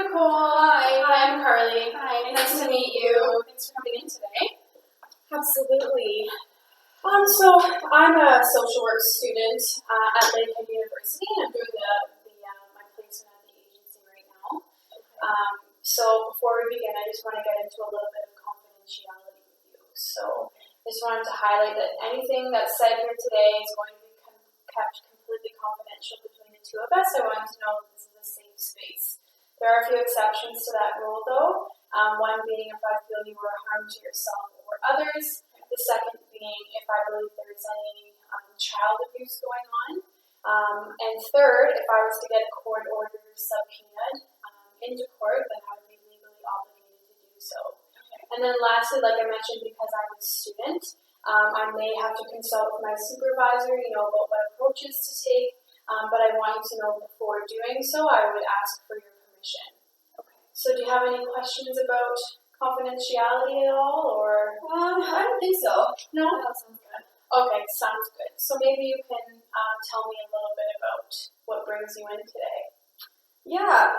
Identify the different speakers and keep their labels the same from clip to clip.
Speaker 1: Nicole.
Speaker 2: Hi.
Speaker 1: Hi, I'm Carly.
Speaker 2: Hi,
Speaker 1: Nice to meet you. Thanks for coming in today.
Speaker 2: Absolutely.
Speaker 1: So I'm a social work student at Lakehead University, and I'm doing my placement at the agency right now. So before we begin, I just want to get into a little bit of confidentiality with you. So I just wanted to highlight that anything that's said here today is going to be kept completely confidential between the two of us. I want you to know that this is a safe space. There are a few exceptions to that rule, though. One being if I feel you were harmed to yourself or others. The second being if I believe there is any child abuse going on. And third, if I was to get a court order subpoenaed into court, then I would be legally obligated to do so. And then lastly, like I mentioned, because I'm a student, I may have to consult with my supervisor, about what approaches to take. But I want you to know before doing so, I would ask for your permission. Okay. So do you have any questions about confidentiality at all, or?
Speaker 2: I don't think so.
Speaker 1: No?
Speaker 2: That sounds good.
Speaker 1: Okay, sounds good. So maybe you can tell me a little bit about what brings you in today.
Speaker 2: Yeah.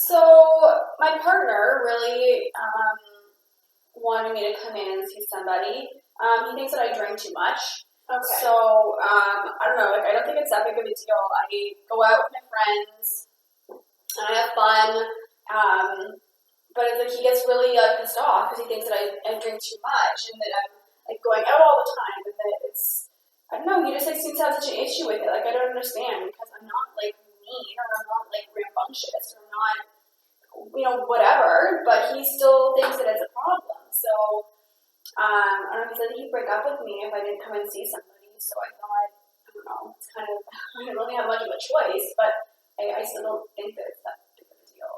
Speaker 2: So my partner really wanted me to come in and see somebody. He thinks that I drink too much.
Speaker 1: Okay.
Speaker 2: So I don't know. I don't think it's that big of a deal. I go out with my friends and I have fun. But it's like he gets really pissed off because he thinks that I drink too much and that I'm going out all the time, and that I don't know, he just seems to have such an issue with it. I don't understand, because I'm not mean, or I'm not rambunctious, or I'm not whatever, but he still thinks that it's a problem. So I don't know, he said that he'd break up with me if I didn't come and see somebody. So I thought, I don't know, it's kind of, I don't really have much of a choice, but I still don't think that it's that big of a deal.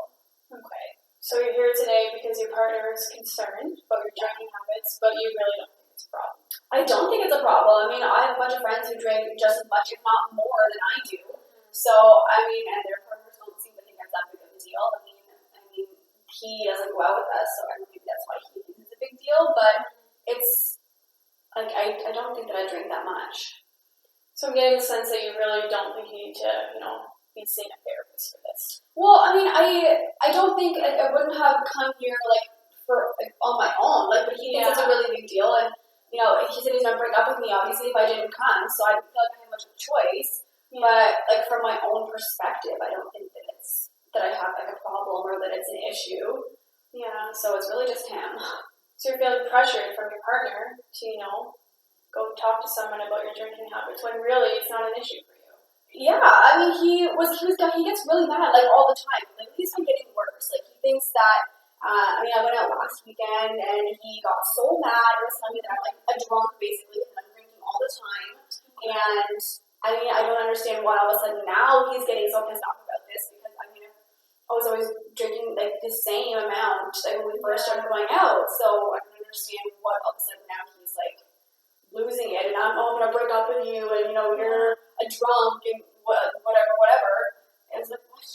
Speaker 1: Okay. So you're here today because your partner is concerned about your drinking habits, but you really don't think it's a problem.
Speaker 2: I don't think it's a problem. I mean, I have a bunch of friends who drink just as much, if not more, than I do. So, and their partners don't seem to think that's that big of a deal. I mean, he doesn't go out with us, so I don't think that's why he thinks it's a big deal. But it's I don't think that I drink that much.
Speaker 1: So I'm getting the sense that you really don't think you need to, be seeing a therapist for this.
Speaker 2: Well, I mean, I don't think I wouldn't have come here on my own. But he thinks it's a really big deal, and he said he's gonna break up with me obviously if I didn't come. So I don't feel like I have much of a choice. Yeah. But from my own perspective, I don't think that I have a problem or that it's an issue.
Speaker 1: Yeah.
Speaker 2: So it's really just him.
Speaker 1: So you're feeling pressured from your partner to go talk to someone about your drinking habits when really it's not an issue for you.
Speaker 2: Yeah, I mean, he gets really mad, all the time. He's been getting worse. He thinks that, I went out last weekend, and he got so mad and was telling me that I'm, a drunk, basically, and I'm drinking all the time. And, I don't understand why all of a sudden now he's getting so pissed off about this, because, I was always drinking, the same amount, when we first started going out. So I don't understand what all of a sudden now he's, losing it, and I'm gonna break up with you, and you're a drunk, and whatever. And it's what?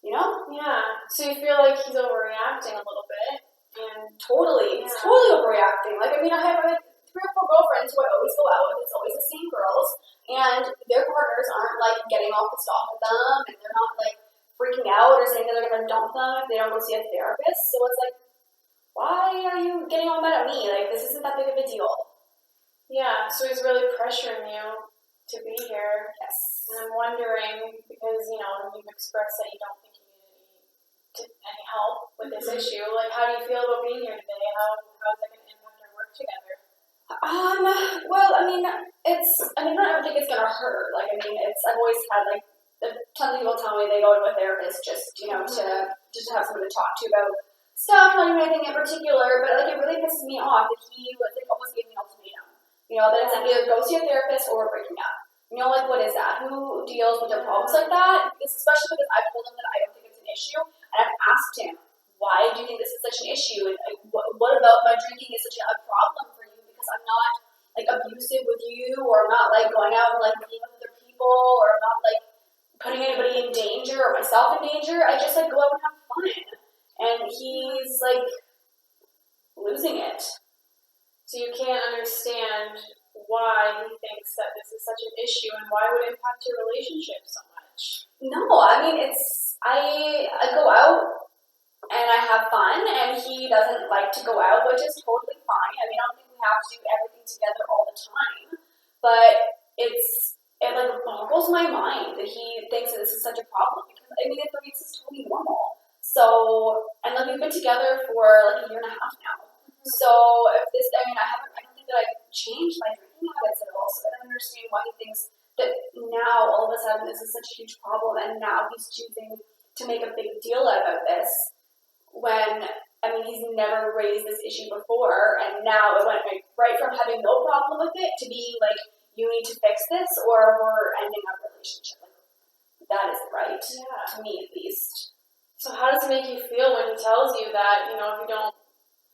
Speaker 1: Yeah. So you feel like he's overreacting a little bit, and
Speaker 2: totally, he's totally overreacting. I have 3 or 4 girlfriends who I always go out with. It's always the same girls, and their partners aren't getting all pissed off at them, and they're not freaking out or saying that they're gonna dump them if they don't go see a therapist. So it's why are you getting all mad at me? This isn't that big of a deal.
Speaker 1: Yeah, so he's really pressuring you to be here.
Speaker 2: Yes.
Speaker 1: And I'm wondering, because, you've expressed that you don't think you need any help with this issue. How do you feel about being here today? How is that going to impact our work together?
Speaker 2: Well, I don't ever think it's going to hurt. I've always had, a ton of people tell me they go to a therapist just to have someone to talk to about stuff, not even anything in particular, but, it really pisses me off that he, almost gave me an ultimatum. That it's either go see a therapist or we're breaking up. What is that? Who deals with their problems like that? Especially because I've told him that I don't think it's an issue, and I've asked him, why do you think this is such an issue? And what about my drinking is such a problem for you? Because I'm not abusive with you, or I'm not going out and being with other people, or I'm not putting anybody in danger or myself in danger. I just go out and have fun. And he's losing it.
Speaker 1: So you can't understand why he thinks that this is such an issue, and why it would impact your relationship so much.
Speaker 2: No, I go out fun, and he doesn't like to go out, which is totally fine. I mean, I don't think we have to do everything together all the time, but it like boggles my mind that he thinks that this is such a problem, because I mean, for me, this is totally normal. So, and like we've been together for like a year and a half now. So if this, I mean, I don't think that I've changed my drinking habits at all. So I don't understand why he thinks that now all of a sudden this is such a huge problem, and now he's choosing to make a big deal out of this when, I mean, he's never raised this issue before, and now it went like, right from having no problem with it to being like, you need to fix this or we're ending our relationship. Like, that isn't right, to me at least.
Speaker 1: So how does it make you feel when he tells you that, you know, if you don't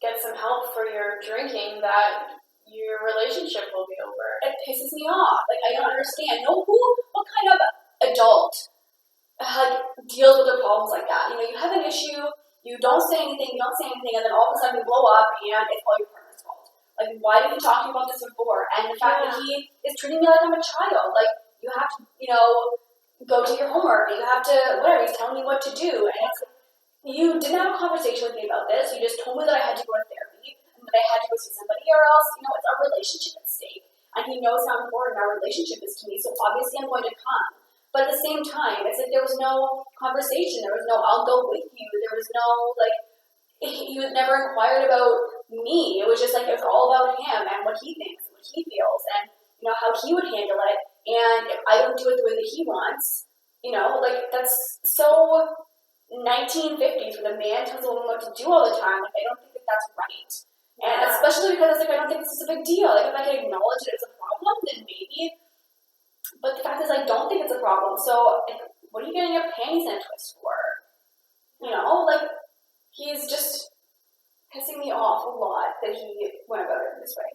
Speaker 1: get some help for your drinking, that your relationship will be over?
Speaker 2: It pisses me off. Like, I don't understand. What kind of adult deals with their problems like that? You know, you have an issue, you don't say anything, and then all of a sudden you blow up and it's all your partner's fault. Like, why didn't you talk to me about this before? And the fact that he is treating me like I'm a child. Like, you have to, you know, go do your homework, you have to, whatever, he's telling me what to do. And it's, you didn't have a conversation with me about this, you just told me that I had to go to therapy, and that I had to go see somebody, or else, you know, it's our relationship at stake. And he knows how important our relationship is to me, so obviously I'm going to come. But at the same time, it's like there was no conversation, there was no, I'll go with you, there was no, like, he was never inquired about me. It was just like, it was all about him and what he thinks, and what he feels, and, you know, how he would handle it. And if I don't do it the way that he wants, you know, like, that's so 1950s when a man tells a woman what to do all the time. Like, I don't think that that's right. And especially because it's like, I don't think this is a big deal. Like, if I can acknowledge that it's a problem, then maybe. But the fact is, I don't think it's a problem. So, like, what are you getting your panties in a twist for? You know, like, he's just pissing me off a lot that he went about it this way.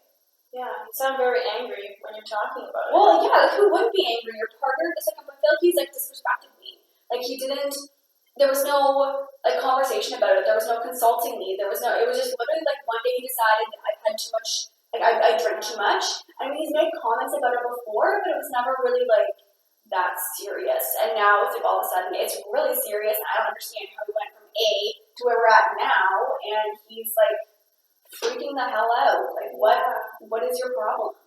Speaker 1: Yeah, you sound very angry when you're talking about it.
Speaker 2: Well, yeah, like, who wouldn't be angry? Your partner, just like, I feel like he's, like, disrespected me. Like, he didn't, there was no, like, conversation about it. There was no consulting me. There was no, it was just literally, like, one day he decided that I had too much, like, I drank too much. I mean, he's made comments about it before, but it was never really, like, that serious. And now it's, like, all of a sudden, it's really serious, and I don't understand how we went from A to where we're at now, and he's, like, freaking the hell out. Like, what is your problem?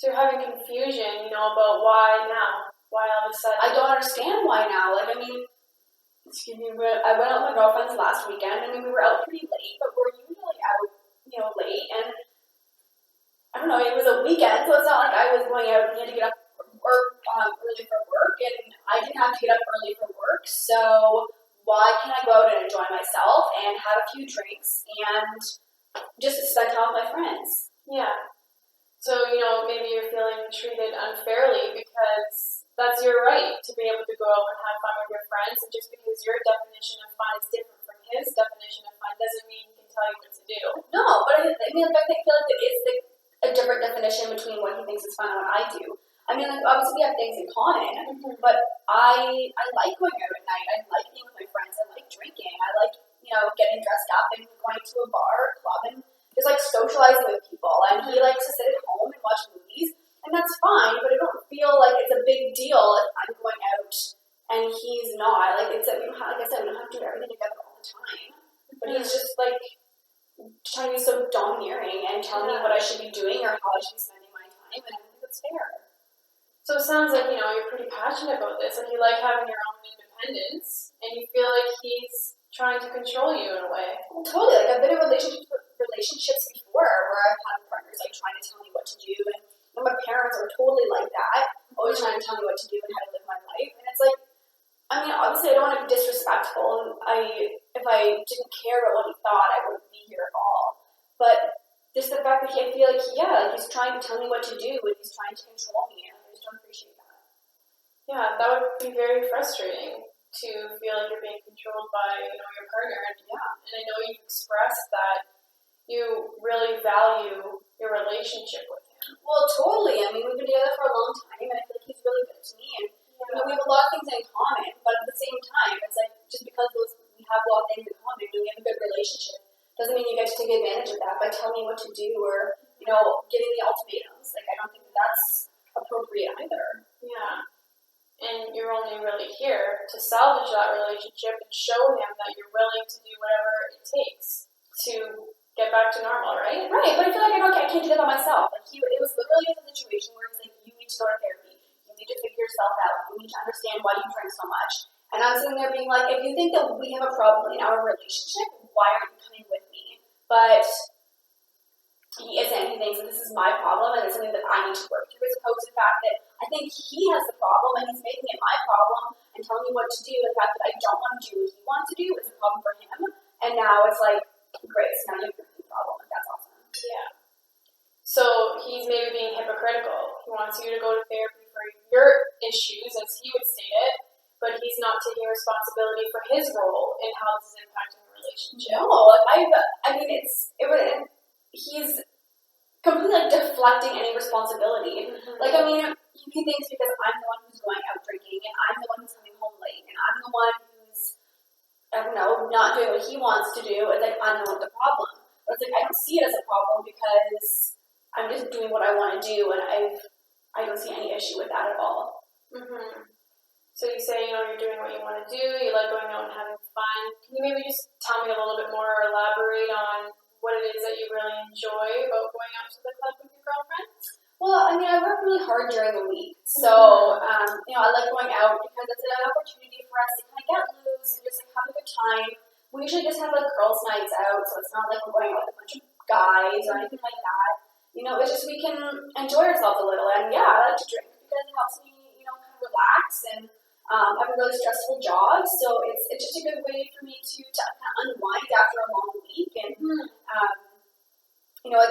Speaker 1: So you're having confusion, you know, about why now? Why all of a sudden?
Speaker 2: I don't understand why now. Like, I mean, I went out with my girlfriends last weekend. I mean, we were out pretty late, but we're usually out, you know, late. And I don't know, it was a weekend, so it's not like I was going out and he had to get up early for work, and I didn't have to get up early for work. So why can't I go out and enjoy myself and have a few drinks and just spend time with my friends?
Speaker 1: Yeah. So, you know, maybe you're feeling treated unfairly because that's your right to be able to go out and have fun with your friends, and just because your definition of fun is different from his definition of fun doesn't mean he can tell you what to do.
Speaker 2: No, but I mean, in fact, I feel like it is a different definition between what he thinks is fun and what I do. I mean, like, obviously we have things in common, but I like going out at night. I like being with my friends. I like drinking. I like, you know, getting dressed up and going to a bar or club and just, like, socializing with people. And he likes to sit at home and watch movies, and that's fine, but I don't feel like it's a big deal if I'm going out and he's not. Like, it's, we don't have, like I said, we don't have to do everything together all the time. But he's just, like, trying to be so domineering and telling me what I should be doing or how I should be spending my time, and I don't think that's fair.
Speaker 1: So it sounds like, you know, you're pretty passionate about this, and you like having your own independence, and you feel like he's trying to control you in a way.
Speaker 2: Well, totally. Like, I've been in relationships before where I've had partners, like, trying to tell me what to do, and my parents are totally like that, always trying to tell me what to do and how to live my life. And it's like, I mean, obviously I don't want to be disrespectful, and if I didn't care about what he thought, I wouldn't be here at all. But just the fact that I feel like, he's trying to tell me what to do, and he's trying to control me, and I just don't appreciate that.
Speaker 1: Yeah, that would be very frustrating to feel like you're being controlled by, you know, your partner. And I know you've expressed that you really value your relationship with him.
Speaker 2: Well, totally. I mean, we've been together for a long time, and I feel like he's really good to me, and you know, we have a lot of things in common. But at the same time, it's like, just because we have a lot of things in common and we have a good relationship doesn't mean you get to take advantage of that by telling me what to do or, you know, giving me ultimatums. Like, I don't think that's appropriate either.
Speaker 1: Yeah. and you're only really here to salvage that relationship and show him that you're willing to do whatever it takes to get back to normal, right?
Speaker 2: Right, but I feel like I can't do that by myself. Like it was literally a situation where it's like, you need to go to therapy. You need to figure yourself out. You need to understand why you drink so much. And I'm sitting there being like, if you think that we have a problem in our relationship, why aren't you coming with me? But he isn't. He thinks that this is my problem and it's something that I need to work through, as opposed to the fact that I think he has the problem and he's making it my problem and telling me what to do. The fact that I don't want to do what he wants to do is a problem for him. And now it's like, great, so now you have a problem. Like, that's awesome.
Speaker 1: Yeah. So he's maybe being hypocritical. He wants you to go to therapy for your issues, as he would state it, but he's not taking responsibility for his role in how this is impacting the relationship.
Speaker 2: No, I mean, he's completely like deflecting any responsibility.
Speaker 1: Mm-hmm.
Speaker 2: Like, I mean, he thinks because I'm the one who's going out drinking and I'm the one who's coming home late and I'm the one who's, I don't know, not doing what he wants to do, it's like I'm the one with the problem. But it's like I don't see it as a problem because I'm just doing what I want to do and I don't see any issue with that at all.
Speaker 1: Mm-hmm. So you say, you're doing what you want to do, you like going out and having fun. Can you maybe just tell me a little bit more or elaborate on what it is that you really enjoy about going out to the club with your girlfriends?
Speaker 2: Well, I mean, I work really hard during the week. So, I like going out because it's an opportunity for us to kind of get loose and just like have a good time. We usually just have like girls' nights out, so it's not like we're going out with a bunch of guys or anything like that. It's just we can enjoy ourselves a little. And yeah, I like to drink because it helps me, kind of relax and I have a really stressful job, so it's just a good way for me to kind of unwind after a long week. And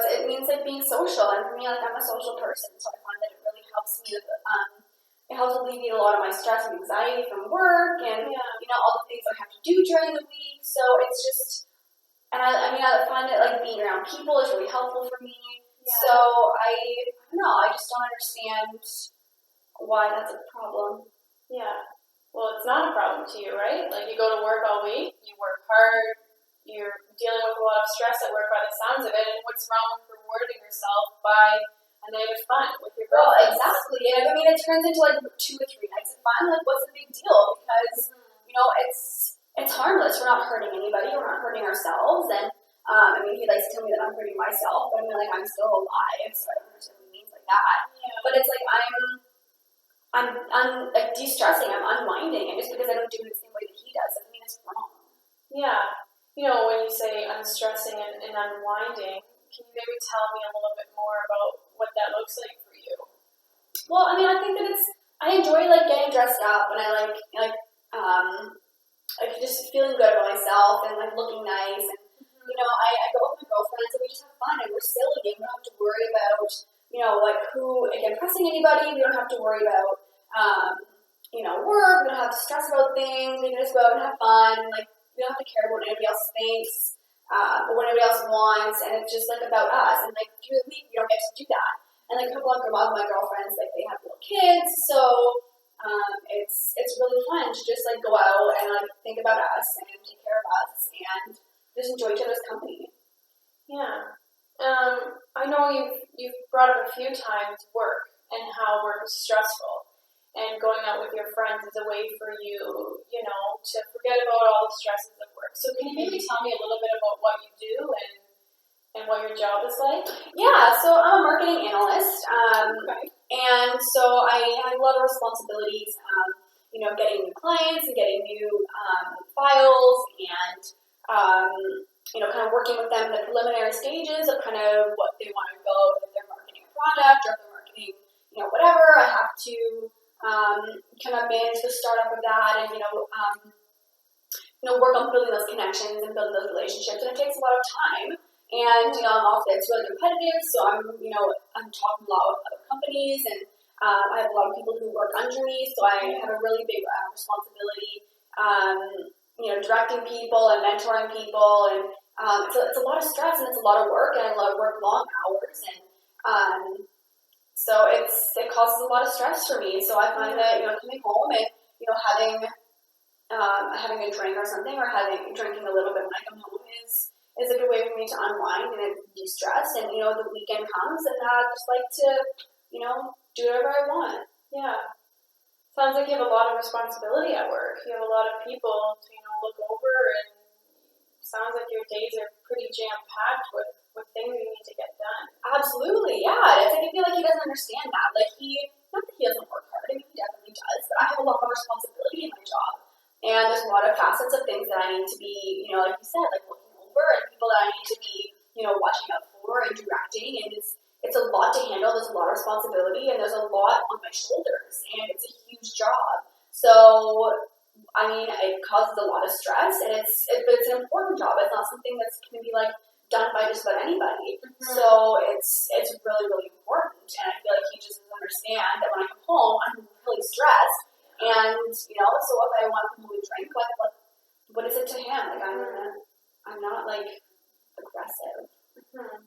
Speaker 2: it means like being social, and for me, like I'm a social person, so I find that it really helps me with it helps alleviate a lot of my stress and anxiety from work, and all the things I have to do during the week. So it's just, and I find that like being around people is really helpful for me. Yeah. So I don't know, I just don't understand why that's a problem.
Speaker 1: Yeah. Well, it's not a problem to you, right? Like, you go to work all week, you work hard, you're dealing with a lot of stress at work by the sounds of it, and what's wrong with rewarding yourself by a night of fun with your girlfriends?
Speaker 2: Well, exactly. And I mean, it turns into like 2 or 3 nights of fun. Like, what's the big deal? Because, it's harmless. We're not hurting anybody. We're not hurting ourselves. And, he likes to tell me that I'm hurting myself, but I mean, like, I'm still alive, so I don't understand what he means like that. Yeah. But it's like, I'm like de-stressing, I'm unwinding, and just because I don't do it the same way that he does doesn't mean it's wrong.
Speaker 1: Yeah. When you say unstressing and unwinding, can you maybe tell me a little bit more about what that looks like for you?
Speaker 2: Well, I mean, I think that I enjoy like getting dressed up, and I like just feeling good about myself and like looking nice, and I go with my girlfriends and we just have fun and we're silly and we don't have to worry about like who impressing anybody. We don't have to worry about work. We don't have to stress about things. We can just go out and have fun. Like, we don't have to care about what anybody else thinks or what anybody else wants. And it's just like about us. And like through the week, we don't get to do that. And like a couple of my girlfriends, like they have little kids, so it's really fun to just like go out and like think about us and take care of us and just enjoy each other's company.
Speaker 1: Yeah. I know you've brought up a few times work and how work is stressful, and going out with your friends is a way for you, to forget about all the stresses of work. So can you maybe tell me a little bit about what you do and what your job is like?
Speaker 2: Yeah, so I'm a marketing analyst, and so I have a lot of responsibilities, getting new clients and getting new files and kind of working with them in the preliminary stages of kind of what they want to go, if they're marketing a product or if they're marketing, whatever. I have to kind of manage the startup of that and, work on building those connections and building those relationships. And it takes a lot of time. And, it's really competitive. So I'm talking a lot with other companies and I have a lot of people who work under me. So I have a really big responsibility, directing people and mentoring people, and it's a lot of stress and it's a lot of work, and I love work long hours, and so it causes a lot of stress for me. So I find that coming home and having a drink or something, or drinking a little bit when I come home is a good way for me to unwind and de-stress. And the weekend comes and I just like to do whatever I want.
Speaker 1: Yeah. Sounds like you have a lot of responsibility at work. You have a lot of people to, look over, and sounds like your days are pretty jam-packed with things you need to get done.
Speaker 2: Absolutely, yeah. It's like I feel like he doesn't understand that. Like not that he doesn't work hard. I mean, he definitely does. But I have a lot of responsibility in my job, and there's a lot of facets of things that I need to be, like you said, like looking over, and people that I need to be, watching out for and directing. And it's a lot to handle. There's a lot of responsibility, and there's a lot on my shoulders, and it's a huge job. So I mean, it causes a lot of stress, and it's an important job. It's not something that's going to be like done by just about anybody. Mm-hmm. So it's really, really important, and I feel like he just doesn't understand that when I come home, I'm really stressed, and so if I want to come home and drink, like what is it to him? Like I'm not like aggressive. Mm-hmm.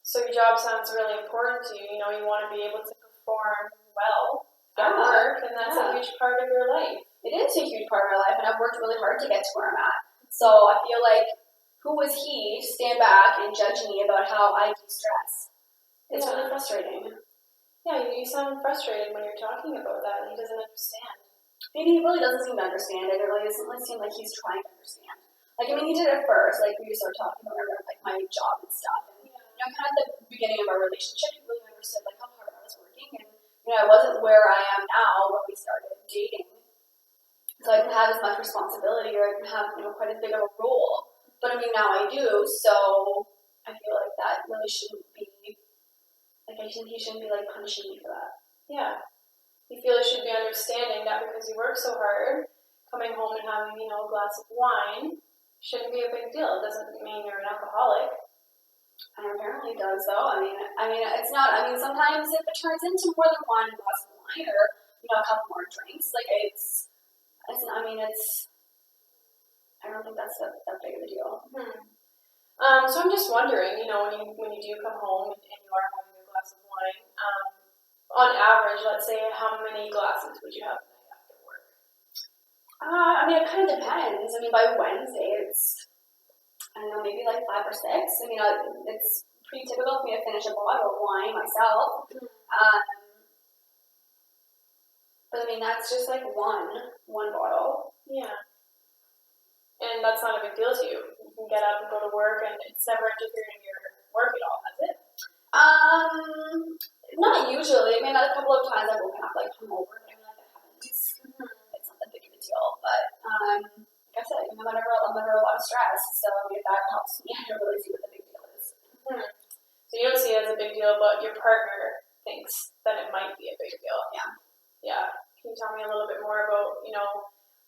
Speaker 1: So your job sounds really important to you. You want to be able to perform well at work, and that's a huge part of your life.
Speaker 2: It is a huge part of my life, and I've worked really hard to get to where I'm at. So I feel like, who was he to stand back and judge me about how I de-stress? It's really frustrating.
Speaker 1: Yeah, you sound frustrated when you're talking about that, and he doesn't understand.
Speaker 2: Maybe he really doesn't seem to understand it. It really doesn't seem like he's trying to understand. Like, I mean, he did it first. Like, we started talking about like my job and stuff, and kind of at the beginning of our relationship, he really understood like how hard I was working, and I wasn't where I am now when we started dating. So I didn't have as much responsibility, or I didn't have quite as big of a role. But I mean, now I do. So I feel like that really shouldn't be like he shouldn't be like punishing me for that.
Speaker 1: Yeah, you feel he should be understanding that because you work so hard, coming home and having a glass of wine shouldn't be a big deal. It doesn't mean you're an alcoholic.
Speaker 2: And apparently it does, though. I mean, it's not. I mean, sometimes if it turns into more than one glass of wine or a couple more drinks, like it's. I don't think that's that big of a deal.
Speaker 1: So I'm just wondering, when you do come home and you are having a glass of wine, on average, let's say, how many glasses would you have a night after work?
Speaker 2: I mean, it kind of depends. I mean, by Wednesday, it's. I don't know, maybe like 5 or 6. I mean, it's pretty typical for me to finish a bottle of wine myself. But I mean, that's just like one bottle.
Speaker 1: Yeah. And that's not a big deal to you. You can get up and go to work, and it's never interfering in your work at all, has it?
Speaker 2: Not usually. I mean, a couple of times I've woken up like hungover, but I mean, like that happens. It's not that big of a deal, but like I said, I'm under a lot of stress, so I mean, if that helps me, I don't really see what the big deal is.
Speaker 1: So you don't see it as a big deal, but your partner thinks that it might be a big deal. Yeah. Can you tell me a little bit more about,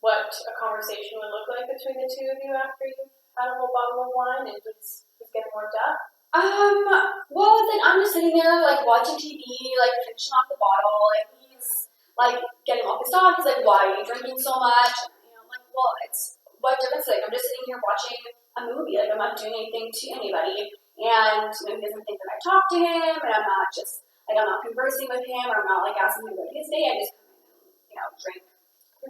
Speaker 1: what a conversation would look like between the two of you after you've had a whole bottle of wine and he's getting worked up?
Speaker 2: Well, it's like I'm just sitting there like watching TV, like finishing off the bottle, like he's like getting all pissed off. He's like, "Why are you drinking so much?" I'm like, well, it's what difference? Like I'm just sitting here watching a movie. Like I'm not doing anything to anybody, and he doesn't think that I talk to him, and I'm not conversing with him, or I'm not like asking him about his day. I just come in and drink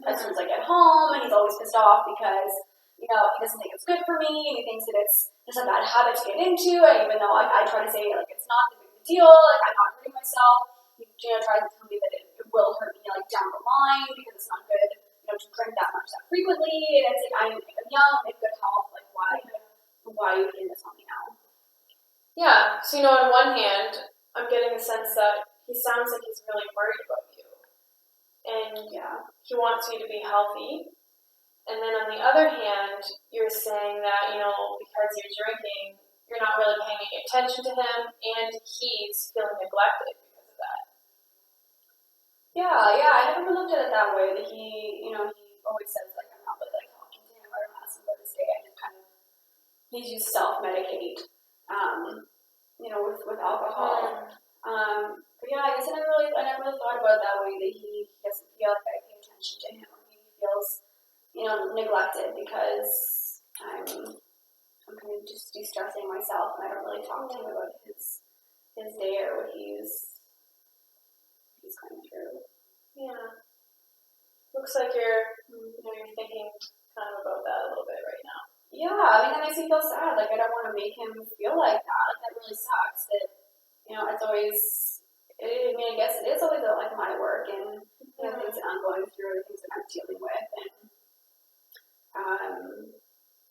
Speaker 2: as soon as I get home, and he's always pissed off because he doesn't think it's good for me, and he thinks that it's just a bad habit to get into. And even though I try to say like it's not the big deal, like I'm not hurting myself, he tries to tell me that it will hurt me like down the line because it's not good, to drink that much that frequently. And it's like I'm young, I'm in good health. Like why are you putting this on me now?
Speaker 1: Yeah. So on one hand, I'm getting the sense that he sounds like he's really worried about you, and he wants you to be healthy. And then on the other hand, you're saying that, because you're drinking, you're not really paying any attention to him, and he's feeling neglected because of that.
Speaker 2: Yeah, I never looked at it that way, that he always says, like, I'm not really, like, talking to him or I'm asking about his day. I just kind of, he's just self-medicate, with alcohol. But yeah, I guess I never really thought about it that way, that he doesn't feel like I pay attention to him, or he feels neglected because I'm kind of just de-stressing myself, and I don't really talk to him about his day or what he's going through.
Speaker 1: Yeah. Looks like you're thinking kind of about that a little bit right now.
Speaker 2: Yeah, I mean, that makes me feel sad. Like, I don't want to make him feel like that. Like, that really sucks that, I guess it is always about like my work and things that I'm going through, the things that I'm dealing with, and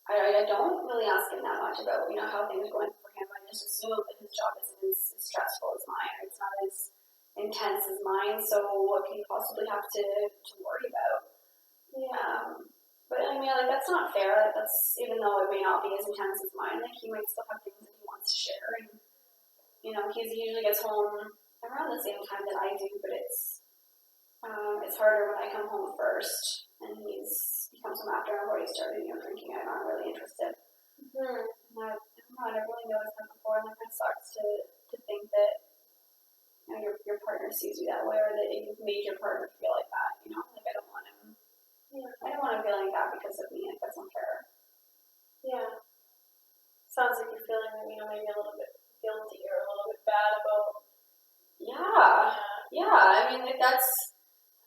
Speaker 2: I don't really ask him that much about how things are going for him. I just assume that his job isn't as stressful as mine. It's not as intense as mine. So what can you possibly have to worry about? Yeah. But I mean, like that's not fair. That's even though it may not be as intense as mine. Like he might still have things that he wants to share, and he usually gets home around the same time that I do. But it's harder when I come home first, and he comes home after I've already started drinking. I'm not really interested. Mm-hmm. And I don't know. I never really noticed that before, and that kind of sucks to think that your partner sees you that way, or that you've made your partner feel like that. Like I don't want him. Yeah. I don't want him feeling that because of me. Like that's unfair.
Speaker 1: Yeah. Sounds like you're feeling maybe a little bit guilty or a little bit bad about.
Speaker 2: Yeah.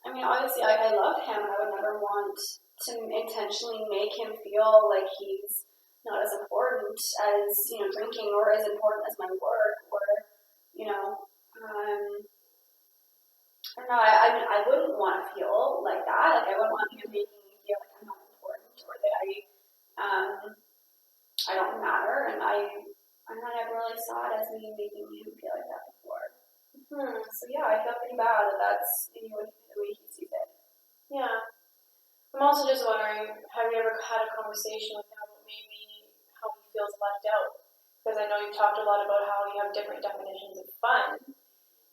Speaker 2: I mean, obviously, I love him, and I would never want to intentionally make him feel like he's not as important as drinking, or as important as my work, or I don't know. I wouldn't want to feel like that. Like I wouldn't want him making me feel like I'm not important, or that I don't matter, and I'm not ever really saw it as me making him feel like that before. Mm-hmm. So yeah, I feel pretty bad that that's the way he sees it.
Speaker 1: Yeah. I'm also just wondering, have you ever had a conversation with him about maybe how he feels left out? Because I know you've talked a lot about how you have different definitions of fun,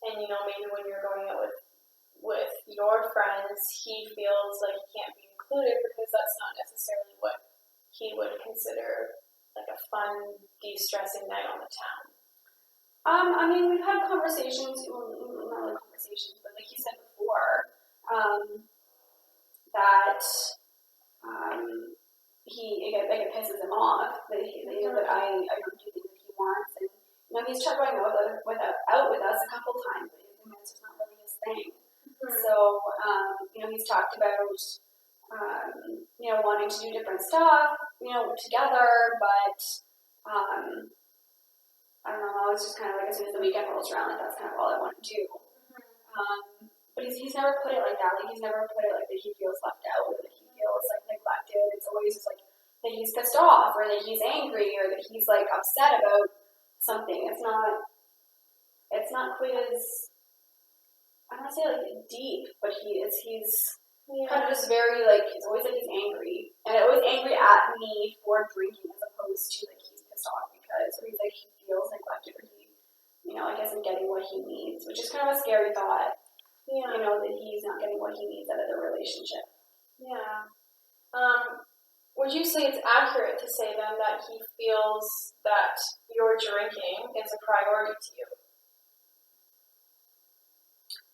Speaker 1: and maybe when you're going out with your friends, he feels like he can't be included because that's not necessarily what he would consider like a fun, de-stressing night on the town.
Speaker 2: I mean, we've had conversations, well, not really conversations, but like you said before, that it pisses him off that that I don't do things that he wants, and he's tried going out with us a couple times, but it's just not really his thing. Mm-hmm. So he's talked about wanting to do different stuff together, but I don't know. It's just kind of like as soon as the weekend rolls around, like that's kind of all I want to do. Mm-hmm. But he's never put it like that. Like he's never put it like that he feels left out, or that he feels like neglected. It's always just like that he's pissed off, or that he's angry, or that he's like upset about something. It's not quite as, I don't want to say like deep, but he's kind of just very like, it's always like he's angry, and always angry at me for drinking, as opposed to like he's pissed off because, or he's like he feels neglected, or he I guess I'm getting what he needs, which is kind of a scary thought. Yeah. That he's not getting what he needs out of the relationship.
Speaker 1: Yeah. Would you say it's accurate to say then that he feels that your drinking is a priority to you?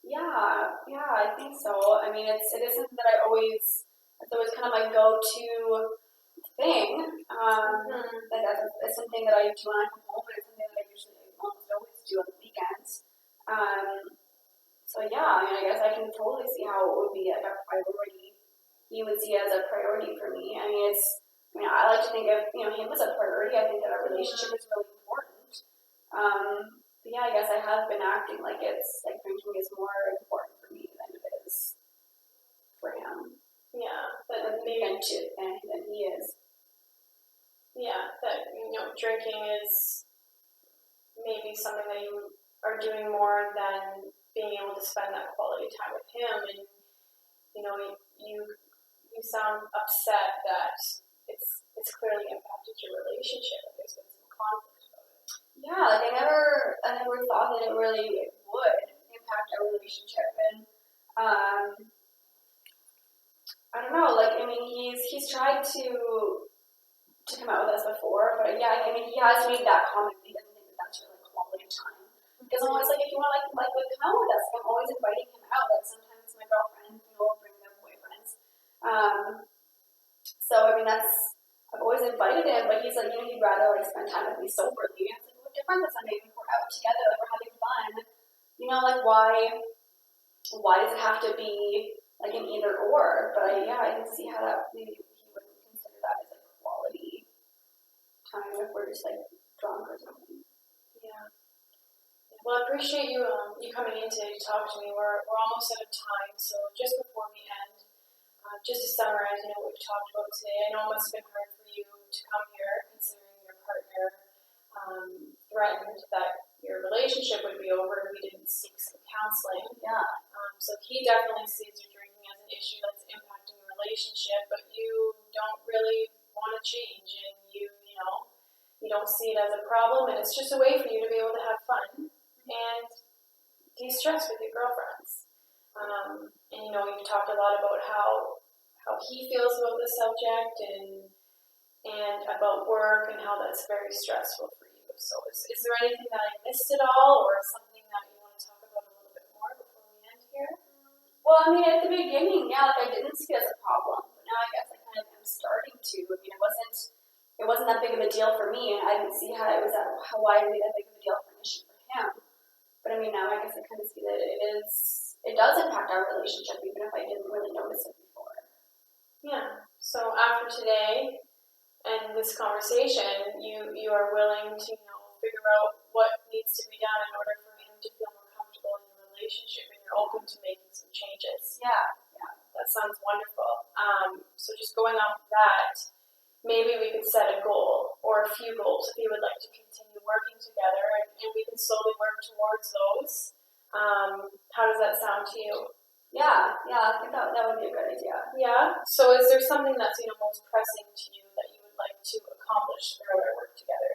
Speaker 2: Yeah, I think so. I mean, it is something that it's always kind of my go-to thing. It's something that I do when I come home, and it's something that I usually almost always do on the weekends. So yeah, I mean, I guess I can totally see how it would be like a priority. He would see it as a priority for me. I mean, I like to think of him as a priority. I think that our relationship is really important. But yeah, I guess I have been acting like it's like drinking is more important for me than it is for him.
Speaker 1: Yeah, but maybe
Speaker 2: than he is.
Speaker 1: Yeah, that drinking is maybe something that you are doing more than being able to spend that quality time with him, and you sound upset that it's clearly impacted your relationship. There's been some conflict about it.
Speaker 2: Yeah, like I never thought that it really would impact our relationship, and I don't know. Like I mean, he's tried to come out with us before, but yeah, I mean, he has made that comment. He doesn't think that that's really quality time. Because I'm always like, if you want to like come out with us, I'm always inviting him out. Like sometimes my girlfriend will bring their boyfriends. So I mean, I've always invited him, but he's like, he'd rather like spend time with me soberly. And it's like, what difference does that make if we're out together, like we're having fun? Like why does it have to be like an either or? But I can see how that maybe he wouldn't consider that as like quality time if we're just like drunk or something.
Speaker 1: Yeah. Well, I appreciate you coming in today to talk to me. We're almost out of time, so just before we end, just to summarize, what we've talked about today. I know it must have been hard for you to come here, considering your partner threatened that your relationship would be over if we didn't seek some counseling.
Speaker 2: Yeah.
Speaker 1: So he definitely sees your drinking as an issue that's impacting your relationship, but you don't really want to change, and you don't see it as a problem, and it's just a way for you to be able to have fun and de-stress with your girlfriends. And you've talked a lot about how he feels about the subject and about work and how that's very stressful for you. So is there anything that I missed at all, or something that you want to talk about a little bit more before we end here?
Speaker 2: Well, I mean, at the beginning, yeah, I didn't see it as a problem, but now I guess I kind of am starting to. I mean, it wasn't that big of a deal for me, and I didn't see how why it would be that big of a deal for an issue for him. But I mean, now I guess I kind of see that it does impact our relationship, even if I didn't really notice it before.
Speaker 1: Yeah. So after today and this conversation, you are willing to figure out what needs to be done in order for him to feel more comfortable in the relationship, and you're open to making some changes.
Speaker 2: Yeah.
Speaker 1: That sounds wonderful. So just going off of that, maybe we could set a goal or a few goals if you would like to continue working together, and we can slowly work towards those. How does that sound to you?
Speaker 2: Yeah, I think that would be a good idea.
Speaker 1: Yeah. So is there something that's most pressing to you that you would like to accomplish through our work together?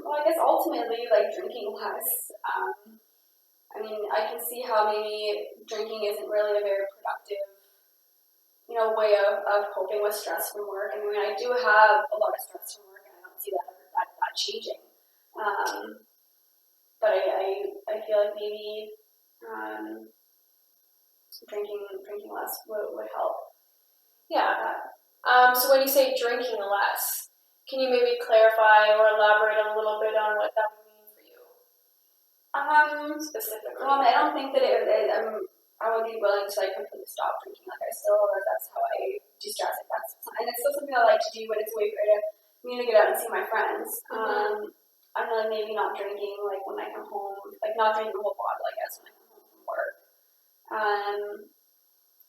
Speaker 2: Well, I guess ultimately, like, drinking less. I mean, I can see how maybe drinking isn't really a very productive, way of coping with stress from work. I mean, I do have a lot of stress from work, and I don't see that changing. But I feel like maybe drinking less would help.
Speaker 1: Yeah. So when you say drinking less, can you maybe clarify or elaborate a little bit on what that would mean for you? Specifically.
Speaker 2: Well, I don't think that I would be willing to completely stop drinking. That's how I de-stress. And it's still something I like to do when it's a way for me to get out and see my friends.
Speaker 1: Mm-hmm.
Speaker 2: I'm really maybe not drinking when I come home, not drinking the whole bottle, I guess, when I come home from work.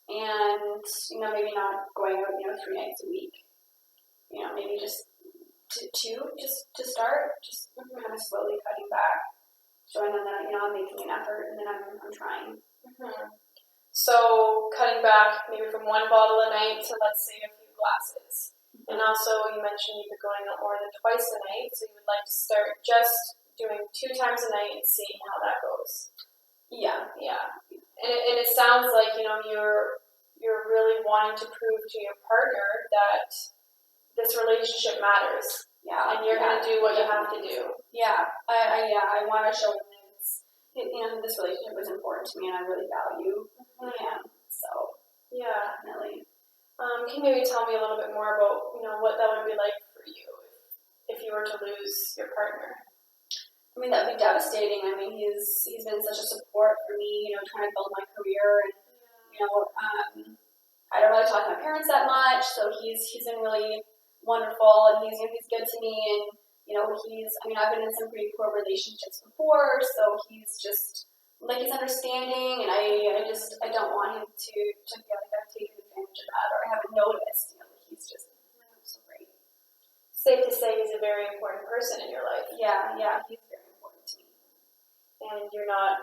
Speaker 2: And maybe not going out 3 nights a week. Maybe just two, just to start, just kind of slowly cutting back, showing them that I'm making an effort and then I'm trying.
Speaker 1: Mm-hmm. So cutting back maybe from one bottle a night to, let's say, a few glasses. Mm-hmm. And also you mentioned you've been going out more than twice a night, so you would like to start just doing 2 times a night and seeing how that goes.
Speaker 2: Yeah.
Speaker 1: And it sounds like you're really wanting to prove to your partner that this relationship matters.
Speaker 2: Yeah.
Speaker 1: And you're going to do what you have to do.
Speaker 2: Yeah. I want to show them that this relationship is important to me and I really value him. So
Speaker 1: yeah,
Speaker 2: definitely.
Speaker 1: Can you maybe tell me a little bit more about what that would be like for you if you were to lose your partner?
Speaker 2: I mean, that would be devastating. I mean, he's been such a support for me, trying to build my career, and I don't really talk to my parents that much, so he's been really wonderful, and he's good to me, and I've been in some pretty poor relationships before, so he's just he's understanding, and I don't want him to feel like I've taken advantage of that, or I haven't noticed. He's just so great.
Speaker 1: Safe to say he's a very important person in your life.
Speaker 2: Yeah, he's very important to me.
Speaker 1: And you're not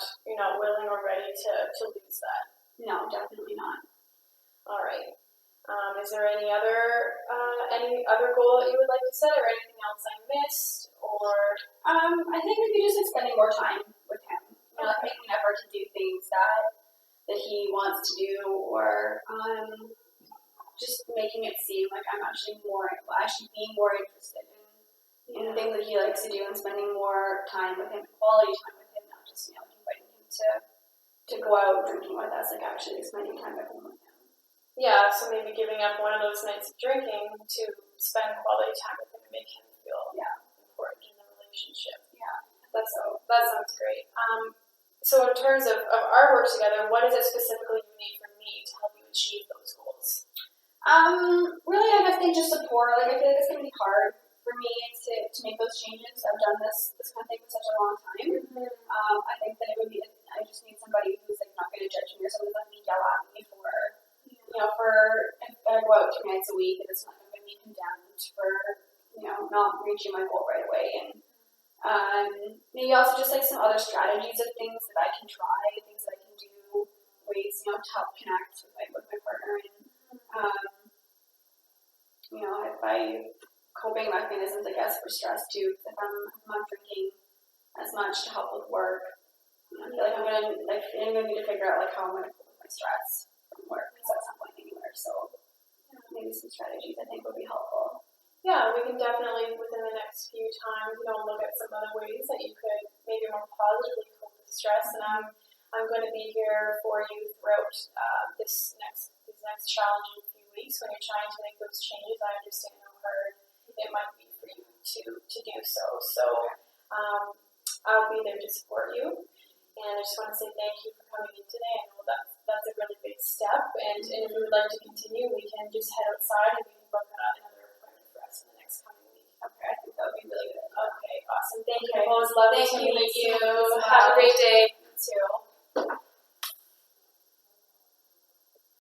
Speaker 1: willing or ready to lose that.
Speaker 2: No, definitely not.
Speaker 1: All right. Is there any other goal that you would like to set, or anything else I missed, or?
Speaker 2: I think maybe just spending more time with him. Making an effort to do things that he wants to do, or just making it seem like I'm actually being more interested in the things that he likes to do, and spending more time with him, quality time with him, not just inviting him to go out drinking with us, actually spending time at home with him.
Speaker 1: Yeah, so maybe giving up one of those nights of drinking to spend quality time with him and make him feel important in the relationship.
Speaker 2: Yeah,
Speaker 1: that sounds great. So in terms of our work together, what is it specifically you need from me to help you achieve those goals?
Speaker 2: Really, I think just support. I feel like it's going to be hard for me to make those changes. I've done this kind of thing for such a long time. I think that it would be, I just need somebody who's like not going to judge me or someone's not going to yell at me for, for if I go out 3 nights a week and it's not going to be condemned for, not reaching my goal right away. And maybe also just like some other strategies of things that I can try, things that I can do, ways, to help connect with my partner and, by coping mechanisms, I guess, for stress too. If I'm not drinking as much to help with work, I feel like I'm gonna need to figure out how I'm gonna cope with my stress from work because that's not going anywhere. So maybe some strategies I think would be helpful.
Speaker 1: Yeah, we can definitely within the next few times, look at some other ways that you could maybe more positively cope with stress. And I'm going to be here for you throughout these next challenging few weeks when you're trying to make those changes. I understand how hard it might be for you to do so. So I'll be there to support you. And I just want to say thank you for coming in today. I know that's a really big step. And if you would like to continue, we can just head outside and we can book another appointment for us in the next coming week.
Speaker 2: Okay, I think that would be really good.
Speaker 1: Okay, awesome. Thank you.
Speaker 2: Okay.
Speaker 1: It was lovely
Speaker 2: Thank
Speaker 1: to
Speaker 2: you.
Speaker 1: meet you.
Speaker 2: Thank you so
Speaker 1: Have a
Speaker 2: much.
Speaker 1: great day.